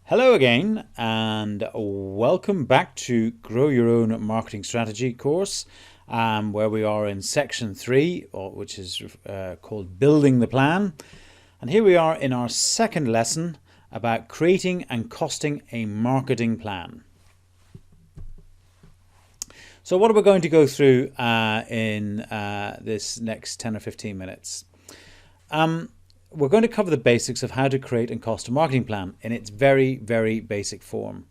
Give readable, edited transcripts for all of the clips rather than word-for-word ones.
Hello again, and welcome back to Grow Your Own Marketing Strategy course, where we are in section 3, which is called Building the Plan. And here we are in our second lesson about creating and costing a marketing plan. So what are we going to go through in this next 10 or 15 minutes? We're going to cover the basics of how to create and cost a marketing plan in its very, very basic form.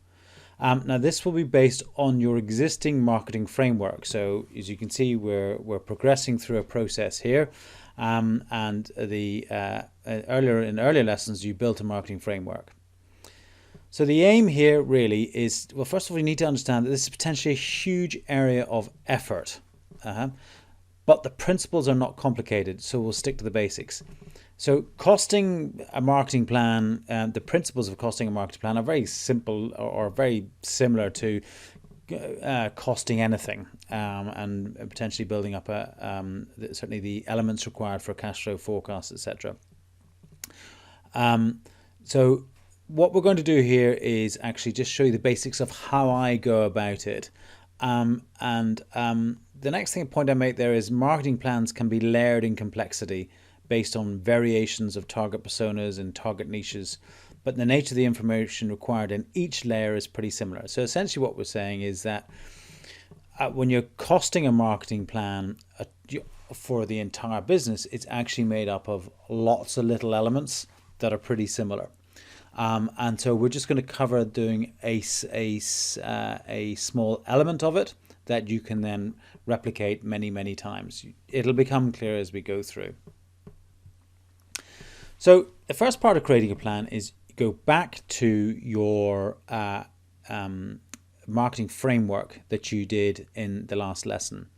Now, this will be based on your existing marketing framework. So, as you can see, we're progressing through a process here. And earlier lessons, you built a marketing framework. So the aim here really is, well, first of all, you need to understand that this is potentially a huge area of effort. But the principles are not complicated, so we'll stick to the basics. So costing a marketing plan, the principles of costing a marketing plan are very simple or very similar to costing anything, and potentially building up certainly the elements required for a cash flow forecast, etc. So what we're going to do here is actually just show you the basics of how I go about it. The next point I make there is marketing plans can be layered in complexity based on variations of target personas and target niches, but the nature of the information required in each layer is pretty similar. So essentially what we're saying is that when you're costing a marketing plan for the entire business, it's actually made up of lots of little elements that are pretty similar. And so we're just going to cover doing a small element of it that you can then replicate many, many times. It'll become clear as we go through. So the first part of creating a plan is go back to your marketing framework that you did in the last lesson.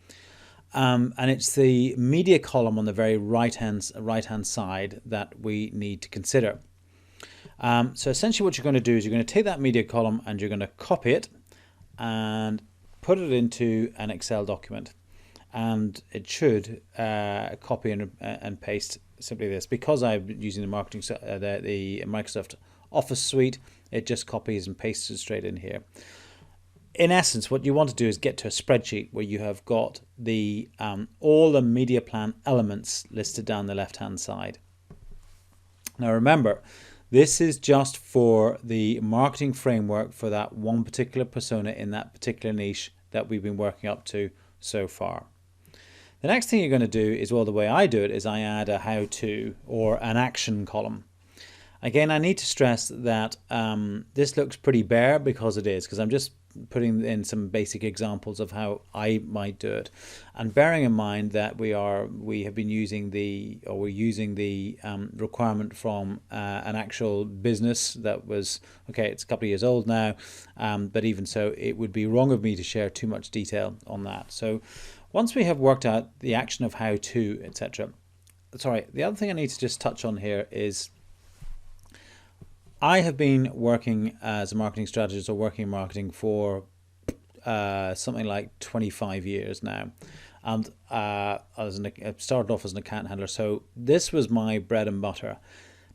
And it's the media column on the very right-hand side that we need to consider. So essentially what you're going to do is you're going to take that media column and you're going to copy it and put it into an Excel document. And it should copy and paste simply this. Because I'm using the Microsoft Office suite, it just copies and pastes it straight in here. In essence, what you want to do is get to a spreadsheet where you have got the all the media plan elements listed down the left-hand side. Now remember, this is just for the marketing framework for that one particular persona in that particular niche that we've been working up to so far. The next thing you're going to do is, well, the way I do it is I add a how-to or an action column. Again, I need to stress that this looks pretty bare because it is, because I'm just putting in some basic examples of how I might do it, and bearing in mind that we're using the requirement from an actual business that was, okay, it's a couple of years old now, but even so, it would be wrong of me to share too much detail on that. So once we have worked out the action of how to, etc. Sorry, the other thing I need to just touch on here is I have been working as a marketing strategist or working in marketing for something like 25 years now. And I started off as an account handler, so this was my bread and butter.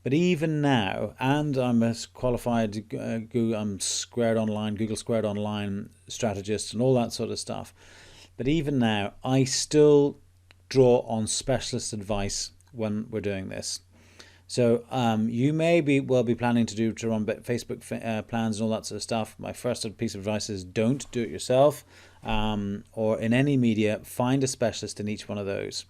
But even now, and I'm a qualified Google Squared Online strategist and all that sort of stuff. But even now, I still draw on specialist advice when we're doing this. So you may be planning to run Facebook plans and all that sort of stuff. My first piece of advice is don't do it yourself, or in any media, find a specialist in each one of those.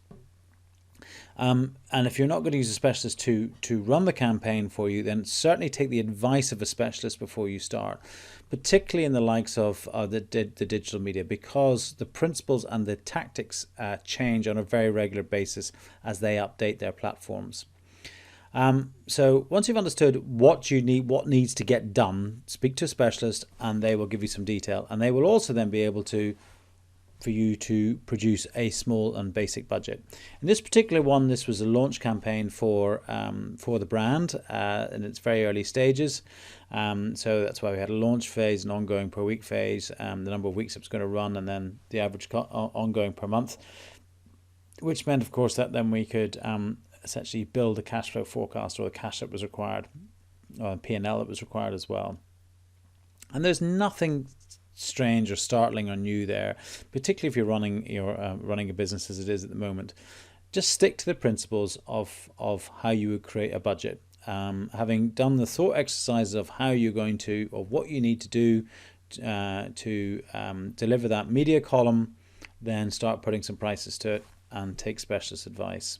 And if you're not going to use a specialist to run the campaign for you, then certainly take the advice of a specialist before you start, particularly in the likes of the digital media, because the principles and the tactics change on a very regular basis as they update their platforms. So once you've understood what you need, what needs to get done, speak to a specialist and they will give you some detail, and they will also then be able for you to produce a small and basic budget. In this particular one, this was a launch campaign for the brand in its very early stages. So that's why we had a launch phase, an ongoing per week phase, the number of weeks it was going to run, and then the average ongoing per month, which meant, of course, that then we could essentially build a cash flow forecast or the cash that was required P&L that was required as well. And there's nothing strange or startling or new there, particularly if you're running a business as it is at the moment. Just stick to the principles of how you would create a budget. Having done the thought exercises of how you're going to, or what you need to do to deliver that media column, then start putting some prices to it and take specialist advice.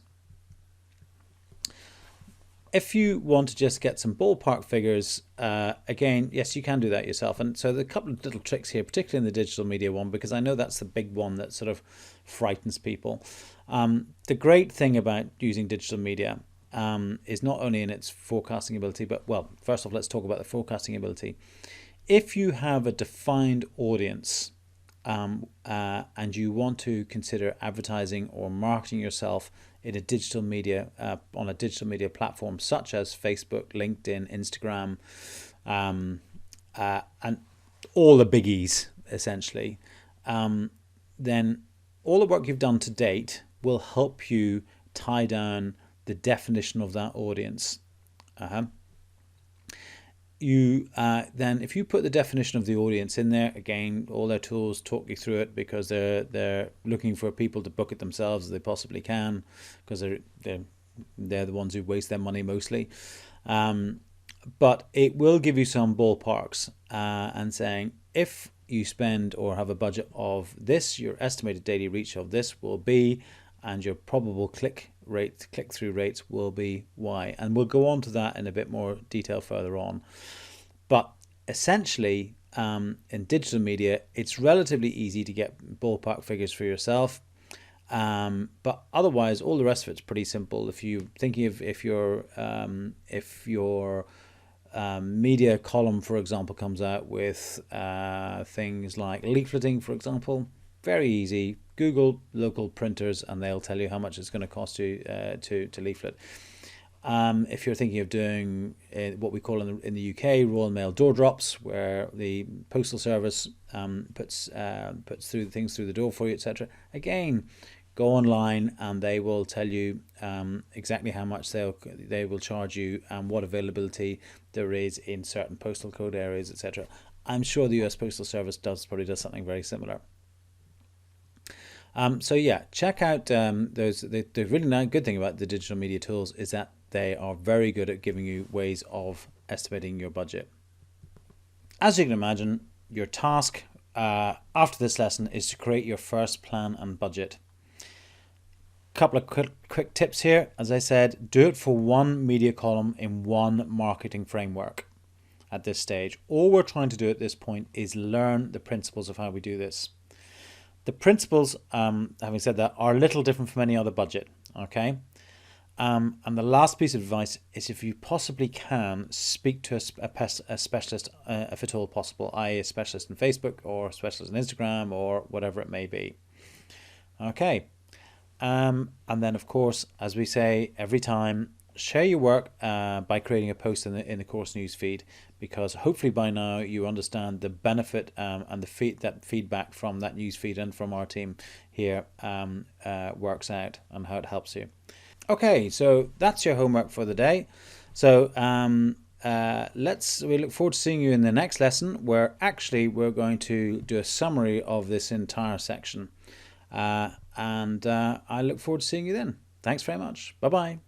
If you want to just get some ballpark figures, again, yes, you can do that yourself. And so there are a couple of little tricks here, particularly in the digital media one, because I know that's the big one that sort of frightens people. The great thing about using digital media is not only in its forecasting ability, but, well, first off, let's talk about the forecasting ability. If you have a defined audience and you want to consider advertising or marketing yourself in a digital media on a digital media platform such as Facebook, LinkedIn, Instagram, and all the biggies essentially, then all the work you've done to date will help you tie down the definition of that audience. Then if you put the definition of the audience in there, again, all their tools talk you through it, because they're looking for people to book it themselves as they possibly can, because they're the ones who waste their money mostly. But it will give you some ballparks and saying, if you spend or have a budget of this, your estimated daily reach of this will be, and your probable click-through rates will be Y. And we'll go on to that in a bit more detail further on. But essentially, in digital media, it's relatively easy to get ballpark figures for yourself. But otherwise, all the rest of it's pretty simple. If you're thinking of if your media column, for example, comes out with things like leafleting, for example, very easy. Google local printers and they'll tell you how much it's going to cost you to leaflet. If you're thinking of doing what we call in the UK Royal Mail door drops, where the postal service puts through things through the door for you, etc. Again, go online and they will tell you exactly how much they will charge you and what availability there is in certain postal code areas, etc. I'm sure the US Postal Service probably does something very similar. So yeah, check out those. The really good thing about the digital media tools is that they are very good at giving you ways of estimating your budget. As you can imagine, your task after this lesson is to create your first plan and budget. Couple of quick tips here. As I said, do it for one media column in one marketing framework at this stage. All we're trying to do at this point is learn the principles of how we do this. The principles, having said that, are a little different from any other budget, okay? And the last piece of advice is, if you possibly can, speak to a specialist, if at all possible, i.e. a specialist in Facebook or a specialist in Instagram or whatever it may be. Okay. And then, of course, as we say every time, share your work by creating a post in the course news feed, because hopefully by now you understand the benefit and the feedback from that news feed and from our team here works out and how it helps you. Okay, so that's your homework for the day. So we look forward to seeing you in the next lesson, where actually we're going to do a summary of this entire section. And I look forward to seeing you then. Thanks very much. Bye-bye.